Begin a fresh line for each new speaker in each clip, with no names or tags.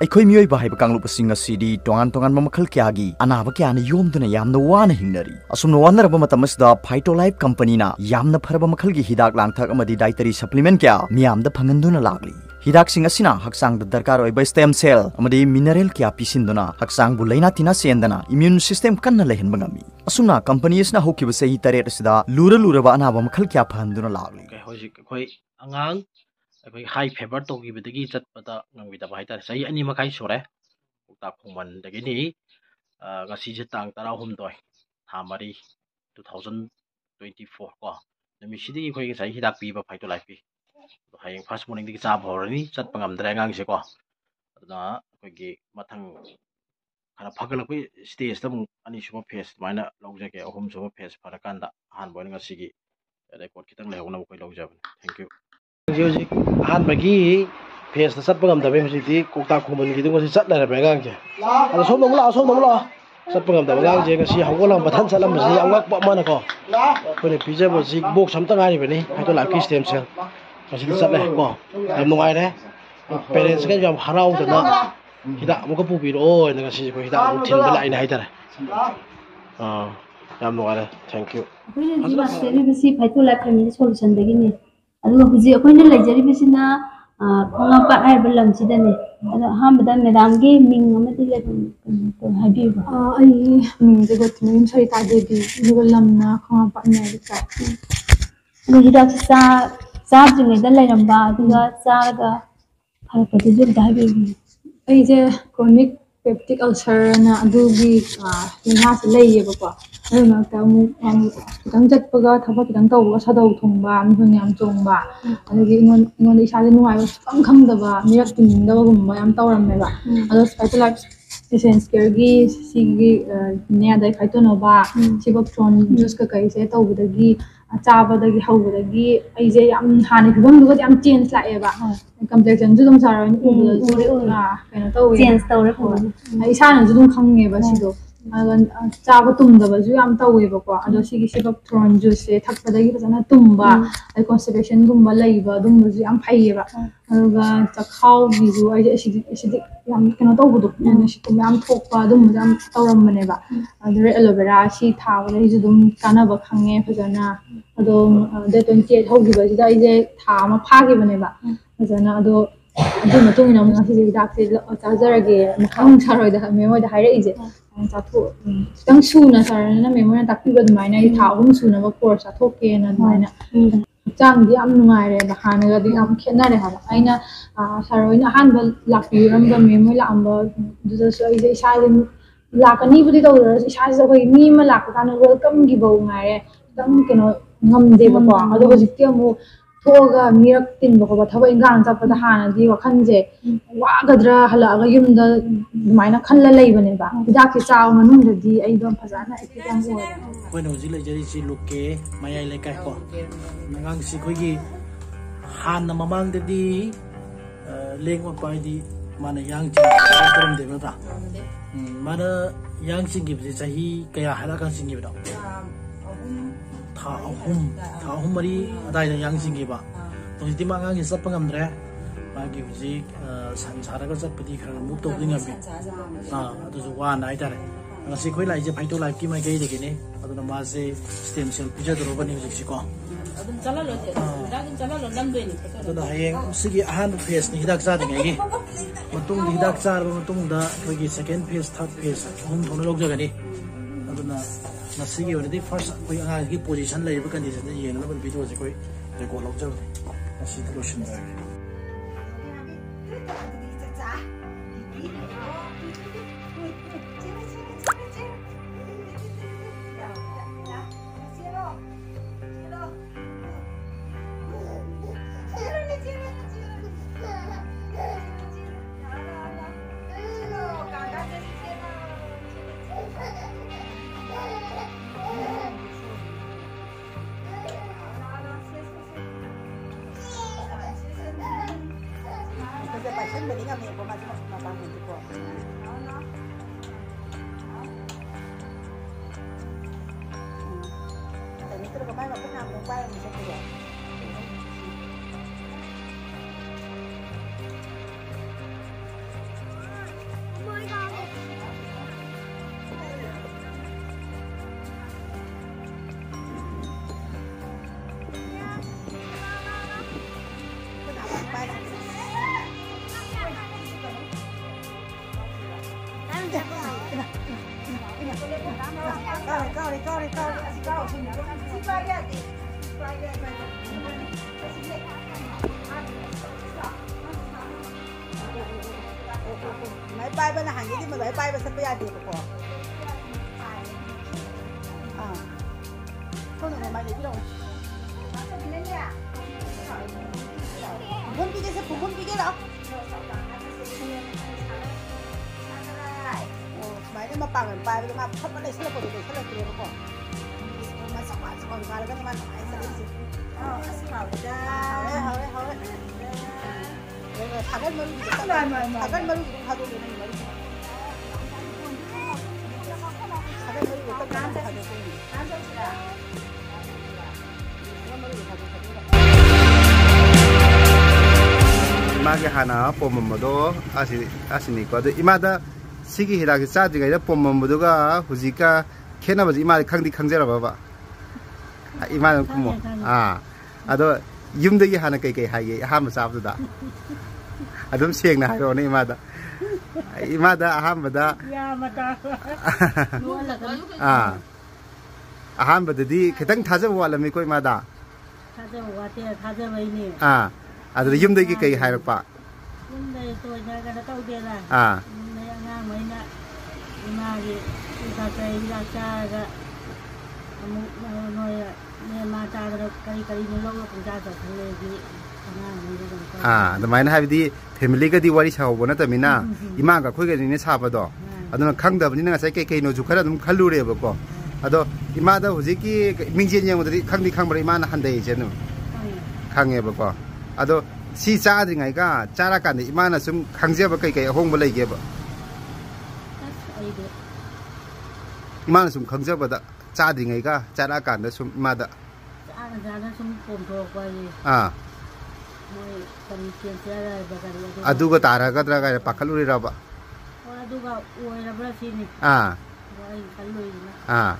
ꯑꯩꯈꯣꯏ ꯃꯤꯑꯣꯏꯕ ꯍꯥꯏꯕ ꯀꯥꯡꯂꯨꯞꯁꯤꯡ ꯑꯁꯤꯗꯤ ꯇꯣꯉꯥꯟ ꯇꯣꯉꯥꯟꯕ ꯃꯈꯜ ꯀꯌꯥꯒꯤ ꯑꯅꯥꯕ ꯀꯌꯥꯅ ꯌꯣꯝꯗꯨꯅ ꯌꯥꯝꯅ ꯋꯥꯅ ꯍꯤꯡꯅꯔꯤ ꯑꯁꯨꯝꯅ ꯋꯥꯅꯔꯕ ꯃꯇꯝ ꯑꯁꯤꯗ ꯐꯥꯏꯇꯣꯂꯥꯏꯐ ꯀꯝꯄꯅꯤꯅ ꯌꯥꯝꯅ ꯐꯔꯕ ꯃꯈꯜꯒꯤ ꯍꯤꯗꯥꯛ ꯂꯥꯡꯊꯛ ꯑꯃꯗꯤ ꯗꯥꯏꯇꯔꯤ ꯁꯄ꯭ꯂꯤꯃꯦꯟꯠ ꯀꯌꯥ ꯃꯤꯌꯥꯝꯗ ꯐꯪꯍꯟꯗꯨꯅ ꯂꯥꯛꯂꯤ ꯍꯤꯗꯥꯛꯁꯤꯡ ꯑꯁꯤꯅ ꯍꯛꯆꯥꯡꯗ ꯗꯔꯀꯥꯔ ꯑꯣꯏꯕ ꯁ꯭ꯇꯦꯝ ꯁꯦꯜ ꯑꯃꯗꯤ ꯃꯤꯅꯔꯦꯜ ꯀꯌꯥ ꯄꯤꯁꯤꯟꯗꯨꯅ ꯍꯛꯆꯥꯡꯕꯨ ꯂꯩꯅꯥ ꯇꯤꯟꯅꯥ ꯆꯦꯟꯗꯅ ꯏꯝꯃ꯭ꯌꯨꯟ ꯁꯤꯁꯇꯦꯝ ꯀꯟꯅ ꯂꯩꯍꯟꯕ ꯉꯝꯃꯤ ꯑꯁꯨꯝꯅ ꯀꯝꯄꯅꯤ ꯑꯁꯤꯅ ꯍꯧꯈꯤꯕ ꯆꯍꯤ 8 ꯑꯁꯤꯗ ꯂꯨꯔꯕ ꯑꯅꯥꯕ ꯃꯈꯜ ꯀꯌꯥ ꯐꯍꯟꯗꯨꯅ ꯂꯥꯛꯂꯤ
ꯍꯧꯖꯤꯛ ꯑꯩꯈꯣꯏ ꯑꯉꯥꯡ ꯑꯩꯈꯣꯏ ꯍꯥꯏ ꯐꯦꯚꯔ ꯇꯧꯈꯤꯕꯗꯒꯤ ꯆꯠꯄꯗ ꯉꯝꯈꯤꯗꯕ ꯍꯥꯏꯇꯥꯔꯦ ꯆꯍꯤ 2 ꯃꯈꯥꯏ ꯁꯨꯔꯦ ꯂꯣꯛꯇꯥꯛ ꯈꯣꯡꯕꯥꯟꯗꯒꯤꯅꯤ ꯉꯁꯤꯁꯦ ꯇꯥꯡ 13 ꯊꯥ 4 2024 ꯀꯣ ꯅꯨꯃꯤꯠꯁꯤꯗꯒꯤ ꯑꯩꯈꯣꯏ ꯉꯁꯥꯏ ꯍꯤꯗꯥꯛ ꯄꯤꯕ ꯐꯥꯏꯇꯣꯂꯥꯏꯐ ꯄꯤ ꯍꯌꯦꯡ ꯐꯥꯔꯁ ꯃꯣꯔꯅꯤꯡꯗꯒꯤ ꯆꯥꯕ ꯍꯧꯔꯅꯤ ꯆꯠꯄ ꯉꯝꯗ꯭ꯔꯦ ꯑꯉꯥꯡꯁꯦꯀꯣ ꯑꯗꯨꯅ ꯑꯩꯈꯣꯏꯒꯤ ꯃꯊꯪ ꯈꯔ ꯐꯒꯠꯂꯛꯄ ꯁ꯭ꯇꯦꯖꯇ ꯑꯃꯨꯛ ꯑꯅꯤꯁꯨꯕ ꯐꯦꯁ ꯑꯗꯨꯃꯥꯏꯅ ꯂꯧꯖꯒꯦ ꯑꯍꯨꯝꯁꯨꯕ ꯐꯦꯁ ꯐꯔꯀꯥꯟꯗ ꯑꯍꯥꯟꯕ ꯑꯣꯏꯅ ꯉꯁꯤꯒꯤ ꯔꯦꯀꯣꯔꯠ ꯈꯤꯇꯪ ꯂꯩꯍꯧꯅꯕ ꯑꯩꯈꯣꯏ ꯂꯧꯖꯕꯅꯤ ꯊꯦꯡꯛ ꯌꯨ ꯍꯧꯖꯤꯛ ꯑꯍꯥꯟꯕꯒꯤ ꯐꯦꯁꯇ ꯆꯠꯄ ꯉꯝꯗꯕꯩ ꯍꯧꯖꯤꯛꯇꯤ ꯀꯣꯛꯇꯥꯛ ꯈꯣꯡꯕꯟꯒꯤꯗꯨ ꯉꯁꯤ ꯆꯠꯅꯔꯝꯃꯦ ꯑꯉꯥꯡꯁꯦ ꯑꯗꯣ ꯁꯣꯝꯗ ꯑꯃꯨꯛ ꯂꯥꯛꯑꯣ ꯆꯠꯄ ꯉꯝꯗꯕ ꯑꯉꯥꯡꯁꯦ ꯉꯁꯤ ꯍꯧꯒꯠꯂꯒ ꯃꯊꯟ ꯆꯠꯂꯝꯕꯁꯤ ꯑꯉꯛꯄ ꯑꯃꯅꯀꯣ ꯑꯩꯈꯣꯏꯅ ꯄꯤꯖꯕꯁꯤ ꯕꯣꯛꯁ ꯑꯝꯇ ꯉꯥꯏꯔꯤꯕꯅꯤ ꯐꯥꯏꯇꯣꯂꯥꯏꯐꯀꯤ ꯁ꯭ꯇꯦꯝ ꯁꯦꯜ ꯉꯁꯤꯗꯤ ꯆꯠꯂꯦ ꯀꯣ ꯌꯥꯝ ꯅꯨꯡꯉꯥꯏꯔꯦ ꯄꯦꯔꯦꯟꯁꯀꯩꯁꯨ ꯌꯥꯝ ꯍꯔꯥꯎꯗꯅ ꯍꯤꯗꯥꯛ ꯑꯃꯨꯛꯀ ꯄꯨꯕꯤꯔꯛꯑꯣ ꯉꯁꯤ ꯑꯩꯈꯣꯏ ꯍꯤꯗꯥꯛ ꯑꯃꯨꯛ ꯊꯤꯟꯕ ꯂꯥꯛꯏꯅꯦ ꯍꯥꯏꯇꯥꯔꯦ ꯌꯥꯝ ꯅꯨꯡꯉꯥꯏꯔꯦ ꯊꯦꯡꯛ ꯌꯨ
ꯑꯩꯈꯣꯏꯅ ꯍꯧꯖꯤꯛ ꯂꯥꯛꯆꯔꯤꯕꯁꯤ ꯐꯥꯏꯇꯣꯂꯥꯏꯐ ꯐꯦꯃꯤꯂꯤ ꯁꯣꯂꯨꯁꯟꯗꯒꯤꯅꯤ ꯑꯗꯨꯒ ꯍꯧꯖꯤꯛ ꯑꯩꯈꯣꯏꯅ ꯂꯩꯖꯔꯤꯕꯁꯤꯅ ꯈꯣꯡꯉꯥꯝꯄꯥꯠ ꯍꯥꯏꯔꯤꯕ ꯂꯝꯁꯤꯗꯅꯤ ꯑꯗꯣ ꯑꯍꯥꯟꯕꯗ ꯃꯦꯗꯥꯝꯒꯤ ꯃꯤꯡ ꯑꯃꯗꯤ ꯍꯥꯏꯕꯤꯌꯨꯕ
ꯑꯩꯒꯤ ꯃꯤꯡꯁꯦ ꯒꯣꯇꯤꯃꯌꯨꯝ ꯁꯔꯤꯇꯥ ꯗꯦꯕꯤ ꯑꯗꯨꯒ ꯂꯝꯅ ꯈꯣꯡꯉꯥꯝꯄꯥꯠ ꯃꯌꯥꯏ
ꯑꯗꯨ ꯍꯤꯗꯥꯛꯁꯤ ꯆꯥꯗ꯭ꯔꯤꯉꯩꯗ ꯂꯩꯔꯝꯕ ꯑꯗꯨꯒ ꯆꯥꯔꯒ ꯐꯔꯛꯄꯗꯨꯁꯨ ꯑꯝꯇ ꯍꯥꯏꯕꯤꯌꯨ
ꯑꯩꯁꯦ ꯀ꯭ꯔꯣꯅꯤꯛ ꯄꯦꯞꯇꯤꯛ ꯑꯜꯁꯔꯅ ꯑꯗꯨꯒꯤ ꯂꯥꯏꯅꯥꯁꯤ ꯂꯩꯌꯦꯕꯀꯣ ꯑꯗꯨꯒꯤ ꯃꯔꯛꯇ ꯑꯃꯨꯛ ꯈꯤꯇꯪ ꯆꯠꯄꯒ ꯊꯕꯛ ꯈꯤꯇꯪ ꯇꯧꯕꯒ ꯁꯥꯗꯧ ꯊꯨꯡꯕ ꯃꯤꯍꯨꯟ ꯌꯥꯝ ꯆꯣꯡꯕ ꯑꯗꯒꯤ ꯑꯩꯉꯣꯟꯗ ꯏꯁꯥꯁꯦ ꯅꯨꯡꯉꯥꯏꯕ ꯁꯨꯛꯈꯪ ꯈꯪꯗꯕ ꯃꯤꯔꯛ ꯇꯤꯟꯅꯤꯡꯗꯕꯒꯨꯝꯕ ꯌꯥꯝ ꯇꯧꯔꯝꯃꯦꯕ ꯑꯗꯣ ꯐꯥꯏꯇꯣꯂꯥꯏꯐ ꯏꯁꯦꯟꯁ ꯀꯦꯌꯔꯒꯤ ꯁꯤꯒꯤ ꯅꯦꯗꯩ ꯈꯥꯏꯇꯣꯛꯅꯕ ꯁꯤꯕꯣꯛꯇ꯭ꯔꯣꯟ ꯖꯨꯁ ꯀꯩꯀꯩꯁꯦ ꯇꯧꯕꯗꯒꯤ ꯆꯥꯕꯗꯒꯤ ꯍꯧꯕꯗꯒꯤ ꯑꯩꯁꯦ ꯌꯥꯝ ꯍꯥꯟꯅ ꯐꯤꯕꯝꯗꯨꯒꯗꯤ ꯌꯥꯝ ꯆꯦꯟꯖ ꯂꯥꯛꯑꯦꯕ ꯀꯝꯄ꯭ꯂꯦꯛꯁꯟꯁꯨ ꯑꯗꯨꯝ ꯁꯥꯔ ꯎꯕꯗꯁꯨ ꯀꯩꯅꯣ ꯇꯧꯋꯦ
ꯆꯦꯟꯖ ꯇꯧꯔꯦ
ꯏꯁꯥꯅꯁꯨ ꯑꯗꯨꯝ ꯈꯪꯉꯦꯕ ꯁꯤꯗꯣ ꯑꯗꯨꯒ ꯆꯥꯕ ꯇꯨꯝꯗꯕꯁꯨ ꯌꯥꯝ ꯇꯧꯋꯦꯕꯀꯣ ꯑꯗꯣ ꯁꯤꯒꯤ ꯁꯤꯕꯣꯛꯇ꯭ꯔꯣꯟ ꯖꯨꯁꯁꯦ ꯊꯛꯄꯗꯒꯤ ꯐꯖꯅ ꯇꯨꯝꯕ ꯑꯗꯩ ꯀꯣꯟꯁꯇꯤꯄꯦꯁꯟꯒꯨꯝꯕ ꯂꯩꯕ ꯑꯗꯨꯝꯕꯁꯨ ꯌꯥꯝ ꯐꯩꯌꯦꯕ ꯑꯗꯨꯒ ꯆꯈꯥꯎꯒꯤꯁꯨ ꯑꯩꯁꯦ ꯑꯦꯁꯤꯗꯤꯛ ꯌꯥꯝ ꯀꯩꯅꯣ ꯇꯧꯕꯗꯣ ꯅꯨꯡꯁꯤꯠꯀꯨꯝꯕ ꯌꯥꯝ ꯊꯣꯛꯄ ꯑꯗꯨꯝꯕꯁꯨ ꯌꯥꯝ ꯇꯧꯔꯝꯕꯅꯦꯕ ꯑꯗꯨꯗ ꯑꯦꯂꯣꯚꯦꯔꯥ ꯁꯤ ꯊꯥꯕꯗꯒꯤꯁꯨ ꯑꯗꯨꯝ ꯀꯥꯟꯅꯕ ꯈꯪꯉꯦ ꯐꯖꯅ ꯑꯗꯣ ꯗꯦꯠ 28 ꯍꯧꯈꯤꯕꯁꯤꯗ ꯑꯩꯁꯦ ꯊꯥ ꯑꯃ ꯐꯥꯈꯤꯕꯅꯦꯕ ꯐꯖꯅ ꯑꯗꯣ ꯑꯗꯨ ꯃꯇꯨꯡ ꯏꯟꯅ ꯑꯃꯨꯛ ꯉꯁꯤꯁꯦ ꯍꯤꯗꯥꯛꯁꯦ ꯆꯥꯖꯔꯒꯦ ꯃꯈꯥ ꯁꯥꯔꯣꯏꯗ ꯃꯦꯃꯣꯏꯗ ꯍꯥꯏꯔꯛꯏꯁꯦ ꯆꯥꯊꯣꯛ ꯈꯤꯇꯪ ꯁꯨꯅ ꯁꯥꯔꯅ ꯃꯦꯃꯣꯏꯅ ꯇꯥꯛꯄꯤꯕ ꯑꯗꯨꯃꯥꯏꯅ ꯑꯩ ꯊꯥ 3 ꯁꯨꯅꯕ ꯀꯣꯔꯁ ꯆꯥꯊꯣꯛꯀꯦꯅ ꯑꯗꯨꯃꯥꯏꯅ ꯍꯛꯆꯥꯡꯗꯤ ꯌꯥꯝ ꯅꯨꯡꯉꯥꯏꯔꯦꯕ ꯍꯥꯟꯅꯒꯗꯤ ꯌꯥꯝ ꯈꯦꯠꯅꯔꯦ ꯍꯥꯏꯕ ꯑꯩꯅ ꯁꯥꯔ ꯍꯣꯏꯅ ꯑꯍꯥꯟꯕ ꯂꯥꯛꯄꯤꯔꯝꯕ ꯃꯦꯃꯣꯏ ꯂꯥꯛꯑꯝꯕꯗꯨꯗꯁꯨ ꯑꯩꯁꯦ ꯏꯁꯥꯁꯦ ꯂꯥꯛꯀꯅꯤꯕꯨꯗꯤ ꯇꯧꯗꯔꯁꯨ ꯏꯁꯥꯁꯤꯗ ꯑꯩꯈꯣꯏ ꯃꯤ ꯑꯃ ꯂꯥꯛꯄ ꯀꯥꯟꯗ ꯋꯦꯜꯀꯝꯒꯤꯐꯧ ꯉꯥꯏꯔꯦ ꯈꯤꯇꯪ ꯀꯩꯅꯣ ꯉꯝꯗꯦꯕꯀꯣ ꯑꯗꯣ ꯍꯧꯖꯤꯛꯇꯤ ꯑꯃꯨꯛ ꯊꯣꯛꯑꯒ ꯃꯤꯔꯛ ꯇꯤꯟꯕ ꯈꯣꯠꯄ ꯊꯕꯛ ꯏꯪꯈꯥꯡ ꯆꯠꯄꯗ ꯍꯥꯟꯅꯗꯤ ꯋꯥꯈꯜꯁꯦ ꯋꯥꯒꯗ꯭ꯔꯥ ꯍꯜꯂꯛꯑꯒ ꯌꯨꯝꯗ ꯑꯗꯨꯃꯥꯏꯅ ꯈꯜꯂ ꯂꯩꯕꯅꯦꯕ ꯍꯤꯗꯥꯛꯁꯦ ꯆꯥꯕ ꯃꯅꯨꯡꯗꯗꯤ ꯑꯩꯗꯣ ꯐꯖꯅ ꯑꯦꯛꯇꯤꯚ ꯌꯥꯝ ꯑꯣꯏꯔꯦ
ꯑꯩꯈꯣꯏꯅ ꯍꯧꯖꯤꯛ ꯂꯩꯖꯔꯤꯁꯤ ꯂꯨꯀꯦ ꯃꯌꯥꯏ ꯂꯩꯀꯥꯏ ꯀꯣ ꯑꯉꯥꯡꯁꯤ ꯑꯩꯈꯣꯏꯒꯤ ꯍꯥꯟꯅ ꯃꯃꯥꯡꯗꯗꯤ ꯂꯦꯡ ꯑꯣꯠꯄ ꯍꯥꯏꯗꯤ ꯃꯥꯅ ꯌꯥꯡ ꯆꯤꯡꯗꯦꯕ ꯅꯠꯇ꯭ꯔꯥ ꯃꯥꯅ ꯌꯥꯡ ꯆꯤꯡꯈꯤꯕꯁꯦ ꯆꯍꯤ ꯀꯌꯥ ꯍꯥꯏꯔꯀꯥꯟ ꯆꯤꯡꯈꯤꯕꯅꯣ ꯊꯥ ꯑꯍꯨꯝ ꯃꯔꯤ ꯑꯗꯥꯏꯗ ꯌꯥꯡ ꯆꯤꯡꯈꯤꯕ ꯍꯧꯖꯤꯛꯇꯤ ꯃꯥ ꯑꯉꯥꯡꯁꯤ ꯆꯠꯄ ꯉꯝꯗ꯭ꯔꯦ ꯃꯥꯒꯤ ꯍꯧꯖꯤꯛ ꯁꯟ ꯁꯥꯔꯒ ꯆꯠꯄꯗꯤ ꯈꯔ ꯃꯨꯞ ꯇꯧꯕꯗꯤ ꯉꯝꯃꯤ ꯑꯗꯨꯁꯨ ꯋꯥꯅ ꯍꯥꯏꯇꯥꯔꯦ ꯉꯁꯤ ꯑꯩꯈꯣꯏ ꯂꯥꯛꯏꯁꯦ ꯐꯥꯏꯇꯣꯂꯥꯏꯐꯀꯤ ꯃꯥꯏꯀꯩꯗꯒꯤꯅꯤ ꯑꯗꯨꯅ ꯃꯥꯁꯦ ꯁ꯭ꯇꯦꯝ ꯁꯦꯜ ꯄꯤꯖꯗꯧꯔꯕꯅꯤ ꯍꯧꯖꯤꯛꯁꯤꯀꯣ ꯑꯗꯨꯅ ꯍꯌꯦꯡ ꯁꯤꯒꯤ ꯑꯍꯥꯟꯕ ꯐꯦꯁꯅꯤ ꯍꯤꯗꯥꯛ ꯆꯥꯗ꯭ꯔꯤꯉꯩꯒꯤ ꯃꯇꯨꯡꯗ ꯍꯤꯗꯥꯛ ꯆꯥꯔꯕ ꯃꯇꯨꯡꯗ ꯑꯩꯈꯣꯏꯒꯤ ꯁꯦꯀꯦꯟ ꯐꯦꯁ ꯊꯥꯔꯠ ꯐꯦꯁ ꯑꯍꯨꯝ ꯊꯣꯛꯅ ꯂꯧꯖꯒꯅꯤ ꯑꯗꯨꯅ ꯉꯁꯤꯒꯤ ꯑꯣꯏꯅꯗꯤ ꯐꯥꯔꯁ ꯑꯩꯈꯣꯏ ꯑꯉꯥꯡꯒꯤ ꯄꯣꯖꯤꯁꯟ ꯂꯩꯔꯤꯕ ꯀꯟꯗꯤꯁꯟꯗ ꯌꯦꯡꯅꯕ ꯚꯤꯗꯤꯑꯣꯁꯦ ꯑꯩꯈꯣꯏ ꯔꯦꯀꯣꯔꯠ ꯂꯧꯖꯕꯅꯤ ꯉꯁꯤꯗꯤ ꯂꯣꯏꯁꯤꯟꯖꯔꯒꯦ
máy bay bên hàng cái gì mà máy bay bên sân bay thì có không được máy gì đâu muốn cái sẽ phụ muốn cái đó máy nó mà bằng bay nó mà không có lấy sữa của tôi sữa của tôi có mà sao mà còn cái cái mà ai sẽ lấy gì hảo đấy 작은 머리 작은 머리 가도 되는 머리 작은 머리 어떤 거 가도
이마게 하나 뽐먼모도 아시니까 이마다 시기 히라기 짜지가 이래 뽐먼모도가 후지가 캐나버지 이마 강디 강제라 봐봐 이마는 뭐 아도 윰득이 하나 cây 하이 하면 잡도다 아좀 시행나 하요네 이마다 아함바다 아함바다디 그당 타져 와라미 거 이마다
타져 와테 타져 바이니
아들 윰득이 cây 하이락바
윰득 또 자가나 떠데라 내가 뭐이나 이마기 이사케 이라차가 아무 뭐야
adamai haibdi family ga di wari sawo na tamina ima ga khoi ga ni sabado aduna khangdabni na sai kai no jukhara dum khalure ba ko ado ima da hoji ki mingjen yang modri khangdi khangbra ima na handai jenu khange ba ko ado si cha dri ngai ga chara kan ima na sum khangje ba kai hong ba lai ge ba ima na sum khangje ba da cha dri ngai ga chara kan da sum ima da aduga tara ka tra ka pakaluri raba
aduga oirabra sini wai kallui
na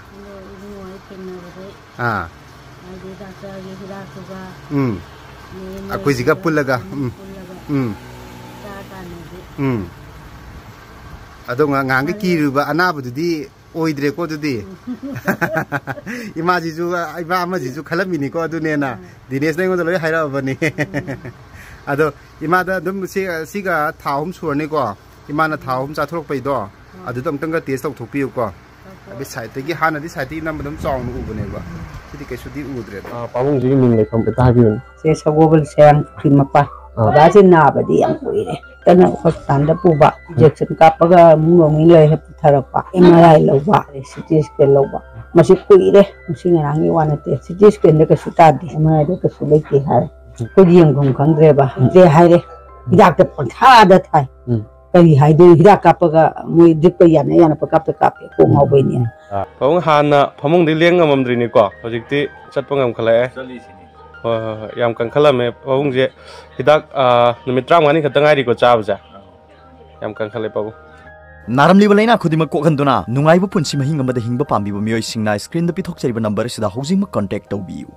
wai penna bade ai doctor ge hira suga
akoi jiga pullaga
ta ta ne
adonga ngang ki ruba anabududi oidre ko dudi imaji ju iba amaji ju khalamini ko adunena dinesh nei ngo loi haira bani ado imada dum siga thaum surni ko imana thaum cha throk pai do adu dam tanga test tok thok piu ko abi site gi hana di site nam dum chong nu ubne ba sidi ke sudi udre
pamung ji min le kham ta habiun
se sagobal sem khimapa da sin na ba di ang kuire kana hospital da puba injection kapaga mungong le hep tharapa MRI loba CT scan loba masi kuire masi ngangi wana te CT scan da ka suta di MRI da ka sulai ke hai ko diang gong khangre ba de hai re hidak ta pantha da thai kari hai do hidak kapaga moi dip ya na yana pa kap ko ngau be ni
pamung hana pamung di leng ngamamdri ni ko hojikti chatpangam khale yam kan khalame pamung je hidak numit 30 khata ngai ri ko chabja yam kan khale pabu
naramli balaina khudima kokhanduna nungaibu punsi mahing amada hingba pambi bo mioi singna screen da pithok chariba number sida hojing ma contact to biu